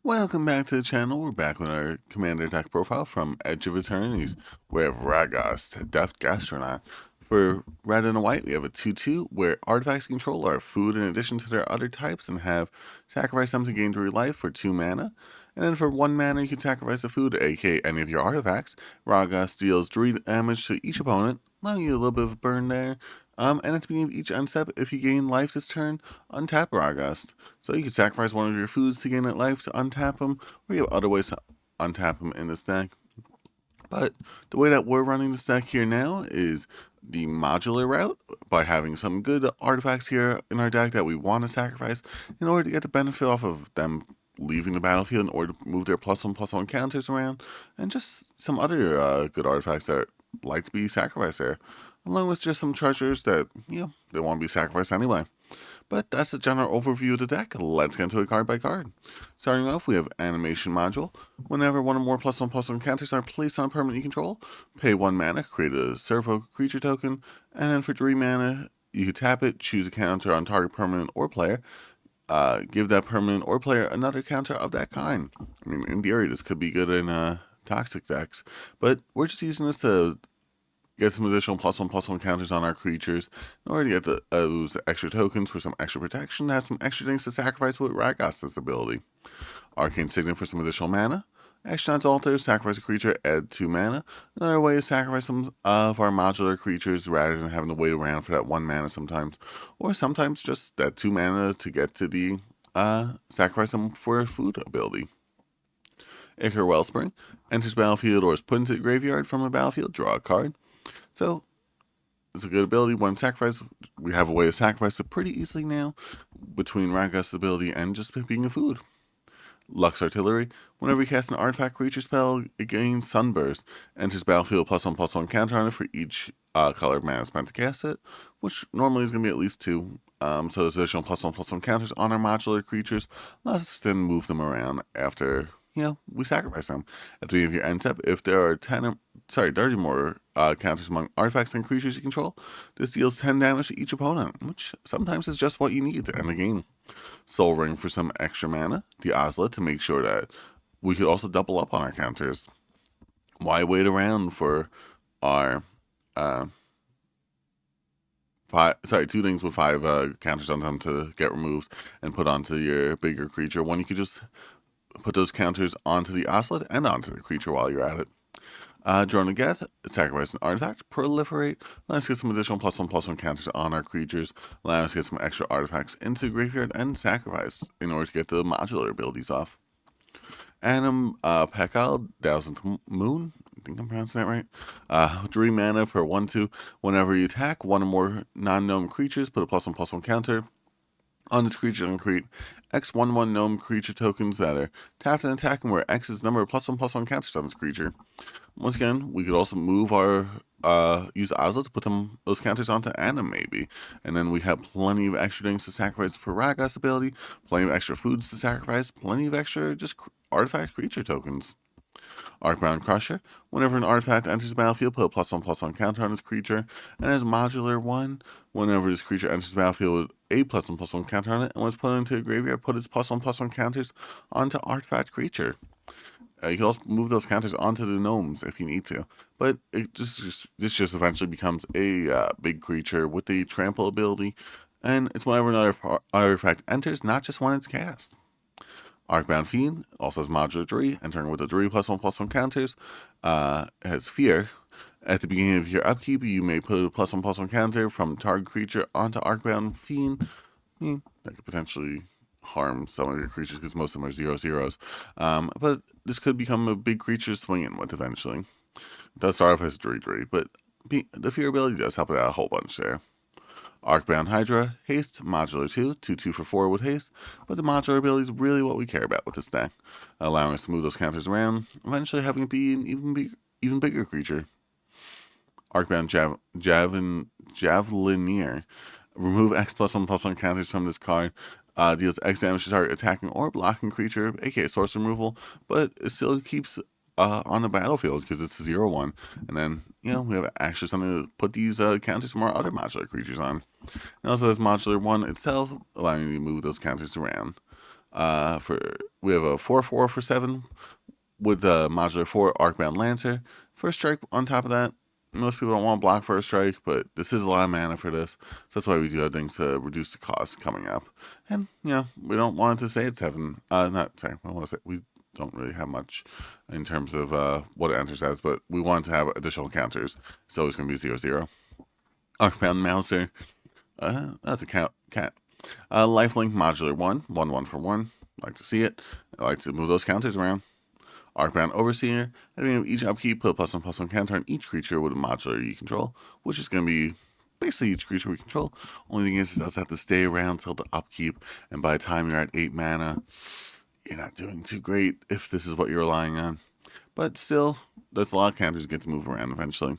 Welcome back to the channel. We're back with our commander deck profile from Edge of Eternities. We have Ragost, Deft, Gastronaut. For red and white, we have a 2-2 where artifacts control are food in addition to their other types and have sacrifice them to gain 3 life for 2 mana. And then for 1 mana, you can sacrifice a food, aka any of your artifacts. Ragost deals 3 damage to each opponent, allowing you a little bit of a burn there. And at the beginning of each end step, if you gain life this turn, untap Ragost. So you can sacrifice one of your foods to gain that life to untap them, or you have other ways to untap them in this deck. But the way that we're running this deck here now is the modular route by having some good artifacts here in our deck that we want to sacrifice in order to get the benefit off of them leaving the battlefield in order to move their +1/+1 counters around, and just some other good artifacts that like to be sacrificed there, along with just some treasures that, they want to be sacrificed anyway. But that's the general overview of the deck. Let's get into it card by card. Starting off, we have Animation Module. Whenever one or more +1/+1 counters are placed on a permanent you control, pay 1 mana, create a Servo creature token, and then for 3 mana, you can tap it, choose a counter on target permanent or player, give that permanent or player another counter of that kind. I mean, in theory, this could be good in toxic decks, but we're just using this to get some additional +1/+1 counters on our creatures in order to get those extra tokens for some extra protection, have some extra things to sacrifice with Ragost's ability. Arcane Signet for some additional mana. Astronaut's Altar, sacrifice a creature, add 2 mana. Another way is sacrifice some of our modular creatures rather than having to wait around for that 1 mana sometimes. Or sometimes just that 2 mana to get to the sacrifice them for a food ability. Ichor Wellspring, enters battlefield or is put into the graveyard from a battlefield, draw a card. So it's a good ability. When sacrifice, we have a way to sacrifice it pretty easily now between Ragost's ability and just being a food. Lux Artillery. Whenever you cast an artifact creature spell, it gains Sunburst. Enters battlefield +1/+1 counter on it for each color of mana spent to cast it, which normally is going to be at least 2. So there's additional +1/+1 counters on our modular creatures. Allows us to then move them around after we sacrifice them. At the beginning of your end step, if there are 30 more counters among artifacts and creatures you control, this deals 10 damage to each opponent, which sometimes is just what you need to end the game. Soul Ring for some extra mana, the Ozlet to make sure that we could also double up on our counters. Why wait around for our 2 things with 5 counters on them to get removed and put onto your bigger creature when you could just put those counters onto the Ozlet and onto the creature while you're at it. Draw and get, sacrifice an artifact, proliferate, allow us to get some additional +1/+1 counters on our creatures, allow us to get some extra artifacts into the graveyard, and sacrifice in order to get the modular abilities off. Anim Pekal, Thousandth Moon, I think I'm pronouncing that right. 3 mana for 1/2. Whenever you attack one or more non-gnome creatures, put a +1/+1 counter on this creature and create X 1/1 gnome creature tokens that are tapped and attacking, where X is the number of +1/+1 counters on this creature. Once again, we could also move our use Ozlet to put those counters onto Anim maybe, and then we have plenty of extra things to sacrifice for Ragost's ability, plenty of extra foods to sacrifice, plenty of extra just artifact creature tokens. Arcbound Crusher. Whenever an artifact enters the battlefield, put a +1/+1 counter on this creature, and as modular 1, whenever this creature enters the battlefield with a +1/+1 counter on it, and when it's put into a graveyard, put its +1/+1 counters onto artifact creature. You can also move those counters onto the gnomes if you need to, but this just eventually becomes a big creature with the trample ability, and it's whenever another artifact enters, not just when it's cast. Arcbound Fiend also has modular 3, entering with the 3 +1/+1 counters. Has Fear. At the beginning of your upkeep, you may put a +1/+1 counter from target creature onto Arcbound Fiend. That could potentially harm some of your creatures because most of them are 0/0s. But this could become a big creature swinging with eventually. It does start off as 3/3, but the Fear ability does help it out a whole bunch there. Arcbound Hydra, Haste, Modular 2, 2/2 for 4 with Haste, but the modular ability is really what we care about with this deck, allowing us to move those counters around, eventually having it be an even bigger creature. Arcbound Javelineer, remove X +1/+1 counters from this card, deals X damage to target attacking or blocking creature, aka source removal, but it still keeps on the battlefield because it's 0/1. And then, we have actually something to put these counters from our other modular creatures on. It also has modular 1 itself, allowing you to move those counters around. We have a 4/4 for 7 with the modular 4 Arcbound Lancer. First strike on top of that. Most people don't want to block first strike, but this is a lot of mana for this. So that's why we do have things to reduce the cost coming up. And, we don't want to say it's 7. Not, sorry, I want to say we don't really have much in terms of what it enters as, but we want to have additional counters. It's always going to be 0/0. Arcbound Mouser. That's a cat. Lifelink Modular 1. 1/1 for 1. Like to see it. I like to move those counters around. Arcbound Overseer. At the end of each upkeep, put a +1/+1 counter on each creature with a modular you control, which is going to be basically each creature we control. Only thing is, it does have to stay around till the upkeep, and by the time you're at 8 mana, you're not doing too great if this is what you're relying on. But still, there's a lot of counters you get to move around eventually.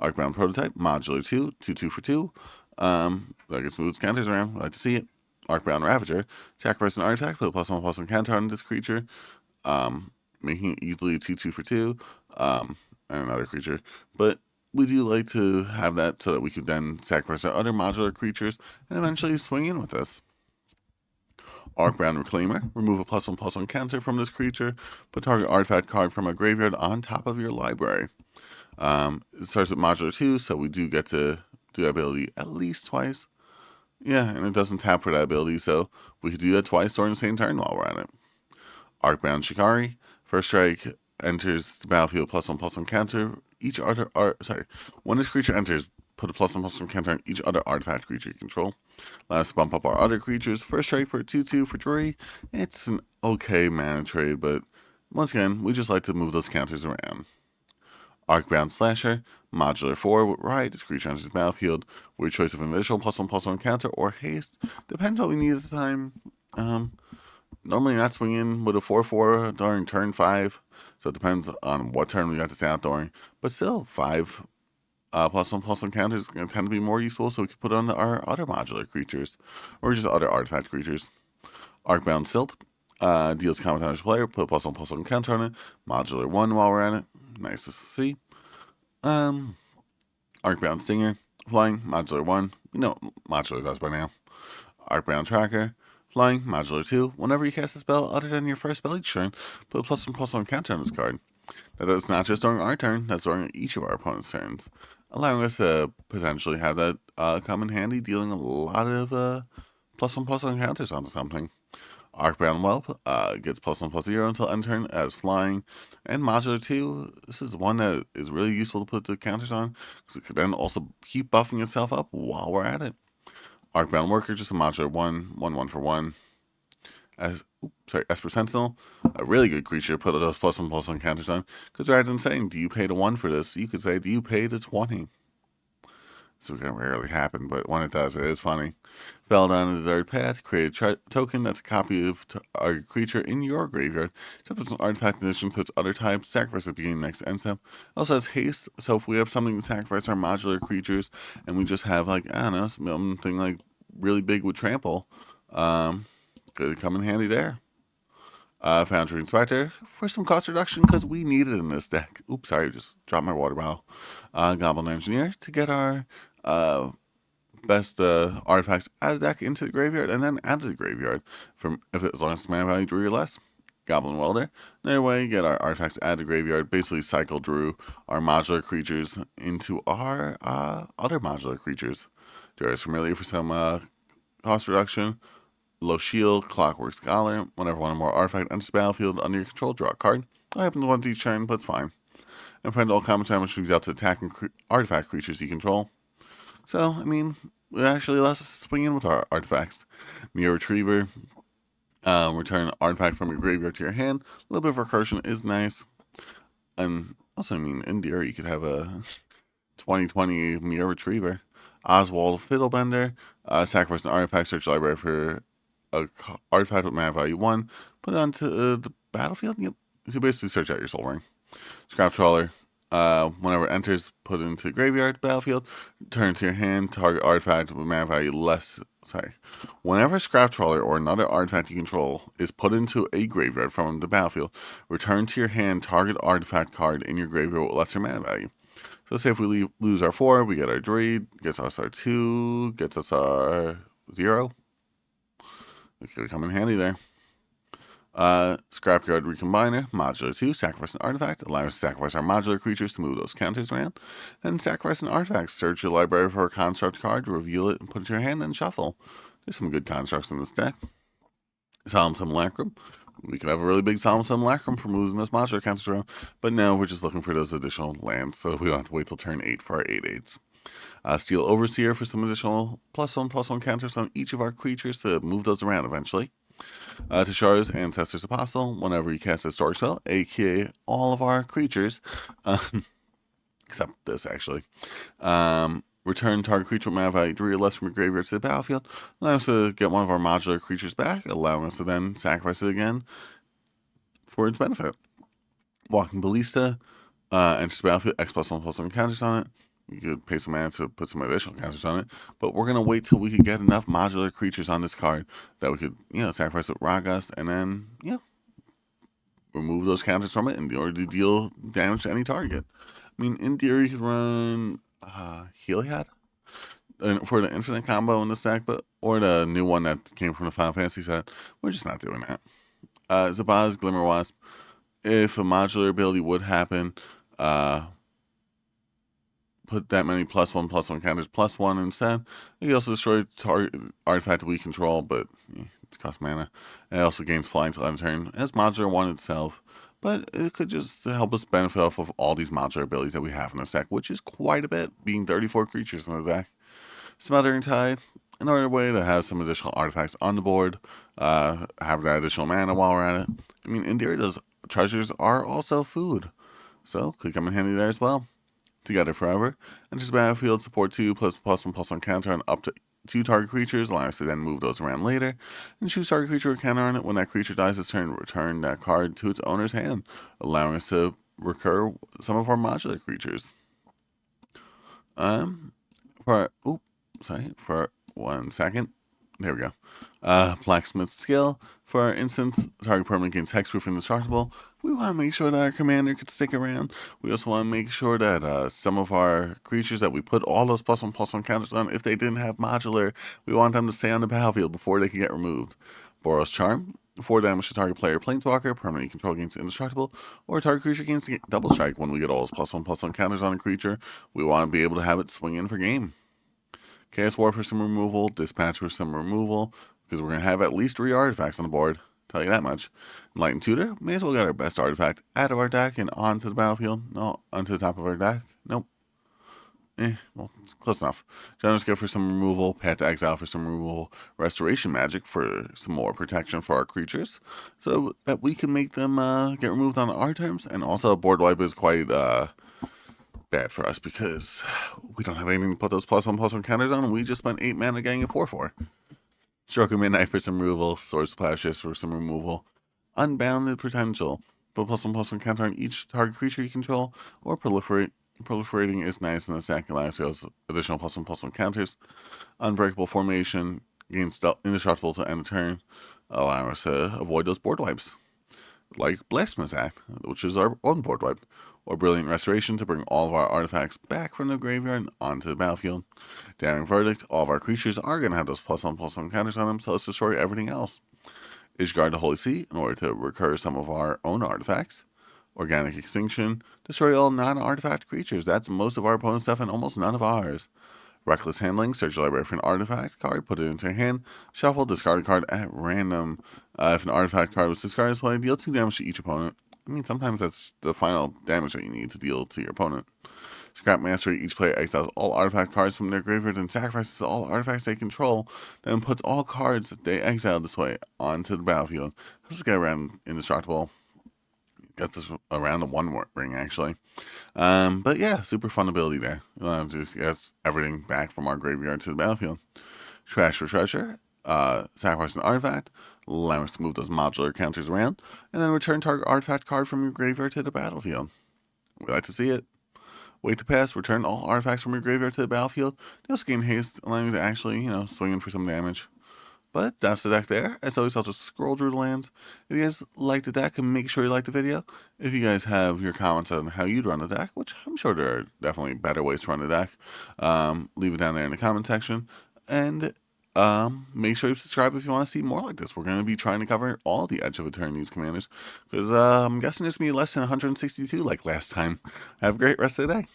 Arcbound Prototype, Modular 2, 2/2 for 2. Like it smooths counters around. I like to see it. Arcbound Ravager, sacrifice an artifact, put a +1/+1 counter on this creature, making it easily a 2/2 for 2, and another creature. But we do like to have that so that we could then sacrifice our other modular creatures and eventually swing in with this. Arcbound Reclaimer, remove a +1/+1 counter from this creature, put target artifact card from a graveyard on top of your library. It starts with modular 2, so we do get to do that ability at least twice. Yeah, and it doesn't tap for that ability, so we could do that twice during the same turn while we're at it. Arcbound Shikari, first strike enters the battlefield +1/+1 counter. When this creature enters, put a +1/+1 counter on each other artifact creature you control. Let us bump up our other creatures. First strike for 2/2 for 3. It's an okay mana trade, but once again, we just like to move those counters around. Arcbound Slasher, modular 4 with Riot. This creature enters the battlefield with a choice of an additional +1/+1 counter or haste. Depends what we need at the time. Normally not swinging with a 4/4 during turn 5, so it depends on what turn we got this out during. But still, 5 +1/+1 counters is going to tend to be more useful, so we can put on our other modular creatures, or just other artifact creatures. Arcbound Silt, deals combat damage to player, put a +1/+1 counter on it, modular 1 while we're at it. Nice to see. Arcbound Stinger, flying, modular 1. You know what modular does by now. Arcbound Tracker, flying, modular 2. Whenever you cast a spell other than your first spell each turn, put a +1/+1 counter on this card. That's not just during our turn, that's during each of our opponent's turns, allowing us to potentially have that come in handy, dealing a lot of +1/+1 counters onto something. Arcbound Whelp gets +1/+0 until end turn as flying, and modular 2. This is one that is really useful to put the counters on, because it could then also keep buffing itself up while we're at it. Arcbound Worker, just a modular 1/1 for 1. Esper Sentinel, a really good creature to put those +1/+1 counters on, because rather than saying, do you pay to 1 for this, you could say, do you pay to 20? So it can rarely happen, but when it does, it is funny. Fell down the third path, create a token that's a copy of our creature in your graveyard. Except it's an artifact edition, puts other types, sacrifice at the beginning next end step. It also has haste, so if we have something to sacrifice our modular creatures, and we just have, like, I don't know, something like really big with trample, could come in handy there. Foundry Inspector for some cost reduction because we need it in this deck. Oops, sorry, just dropped my water bottle. Goblin Engineer to get our best artifacts out of the deck into the graveyard and then out of the graveyard from as long as it's mana value drew or less. Goblin Welder. Another way, get our artifacts out of the graveyard, basically cycle drew our modular creatures into our other modular creatures. Darius Familiar for some cost reduction. Low Shield, Clockwork Scholar. Whenever one or more artifact enters the battlefield under your control, draw a card. It happens once each turn, but it's fine. And prevent all combat damage dealt to attacking artifact creatures you control. So, I mean, it actually allows us to swing in with our artifacts. Mirror Retriever. Return an artifact from your graveyard to your hand. A little bit of recursion is nice. And also, I mean, in theory, you could have a 2020 Mirror Retriever. Oswald Fiddlebender. Sacrifice an artifact, search library for a artifact with mana value 1, put it onto the battlefield. Yep. So basically search out your Soul Ring. Scrap Trawler, whenever it enters, put it into the graveyard battlefield, turn to your hand, target artifact with mana value less. Whenever Scrap Trawler or another artifact you control is put into a graveyard from the battlefield, return to your hand target artifact card in your graveyard with lesser mana value. So say if we lose our 4, we get our Druid, gets us our 2, gets us our 0. It could come in handy there. Scrapyard Recombiner, Modular 2, sacrifice an artifact, allow us to sacrifice our modular creatures to move those counters around, and sacrifice an artifact, search your library for a construct card, reveal it, and put it in your hand, and shuffle. There's some good constructs in this deck. Solemn Simulacrum. We could have a really big Solemn Simulacrum for moving those modular counters around, but no, we're just looking for those additional lands, so we don't have to wait till turn 8 for our 8/8s. Steel Overseer for some additional +1/+1 counters on each of our creatures to move those around eventually. Tashar's Ancestor's Apostle, whenever you cast a storage spell, aka all of our creatures, except this actually, return target creature with mana value 3 or less from your graveyard to the battlefield, allowing us to get one of our modular creatures back, allowing us to then sacrifice it again for its benefit. Walking Ballista, enters the battlefield, X+1/+1 counters on it. You could pay some mana to put some additional counters on it, but we're gonna wait till we could get enough modular creatures on this card that we could, sacrifice with Ragost and then, remove those counters from it in order to deal damage to any target. I mean, in theory, you could run Heliod for the infinite combo in this deck, or the new one that came from the Final Fantasy set. We're just not doing that. Zabaz, Glimmer Wasp. If a modular ability would happen, put that many +1/+1 counters +1 instead. You can also destroy target artifact we control, but it costs mana. It also gains flying till end turn as modular 1 itself, but it could just help us benefit off of all these modular abilities that we have in this deck, which is quite a bit, being 34 creatures in the deck. Smothering Tide, another way to have some additional artifacts on the board, have that additional mana while we're at it. I mean, in theory, those treasures are also food, so could come in handy there as well. Together Forever, enters battlefield, support 2 +1/+1 counter on up to 2 target creatures, allowing us to then move those around later, and choose target creature with counter on it. When that creature dies its turn, return that card to its owner's hand, allowing us to recur some of our modular creatures. For 1 second. There we go. Blacksmith Skill. For our instance, target permanent gains hexproof indestructible. We want to make sure that our commander could stick around. We also want to make sure that some of our creatures that we put all those +1/+1 counters on, if they didn't have modular, we want them to stay on the battlefield before they can get removed. Boros Charm. 4 damage to target player Planeswalker, permanently control gains indestructible, or target creature gains double strike. When we get all those +1/+1 counters on a creature, we want to be able to have it swing in for game. Chaos War for some removal, Dispatch for some removal, because we're going to have at least 3 artifacts on the board, tell you that much. Enlightened Tutor, may as well get our best artifact out of our deck and onto the battlefield. No, onto the top of our deck. Nope. Well, it's close enough. Generous Gift for some removal, Path to Exile for some removal, Restoration Magic for some more protection for our creatures, so that we can make them get removed on our terms, and also board wipe is quite bad for us because we don't have anything to put those +1/+1 counters on, and we just spent 8 mana getting a 4/4. Stroke of Midnight for some removal, Sword Splashes for some removal, Unbounded Potential, put +1/+1 counter on each target creature you control, or Proliferate. Proliferating is nice in the deck, allows us additional +1/+1 counters. Unbreakable Formation, gains indestructible to end the turn, allowing us to avoid those board wipes. Like Blacksmith's Act, which is our own board wipe, or Brilliant Restoration to bring all of our artifacts back from the graveyard and onto the battlefield. Damning Verdict, all of our creatures are going to have those +1/+1 counters on them, so let's destroy everything else. Ishgard the Holy Sea, in order to recur some of our own artifacts. Organic Extinction, destroy all non-artifact creatures. That's most of our opponent's stuff and almost none of ours. Reckless Handling, search your library for an artifact card, put it into your hand, shuffle, discard a card at random. If an artifact card was discarded this way, deal 2 damage to each opponent. I mean, sometimes that's the final damage that you need to deal to your opponent. Scrap Mastery, each player exiles all artifact cards from their graveyard and sacrifices all artifacts they control, then puts all cards that they exiled this way onto the battlefield. Let's get around indestructible. Gets us around the 1 ring, actually. But yeah, super fun ability there. Just gets everything back from our graveyard to the battlefield. Trash for Treasure, sacrifice an artifact, allow us to move those modular counters around, and then return target artifact card from your graveyard to the battlefield. We like to see it. Wait to pass, return all artifacts from your graveyard to the battlefield. They also gain haste, allowing you to actually, swing in for some damage. But that's the deck there. As always, I'll just scroll through the lands. If you guys like the deck, make sure you like the video. If you guys have your comments on how you'd run the deck, which I'm sure there are definitely better ways to run the deck, leave it down there in the comment section. And Make sure you subscribe if you want to see more like this. We're going to be trying to cover all the Edge of Eternities commanders, because I'm guessing there's going to be less than 162 like last time. Have a great rest of the day.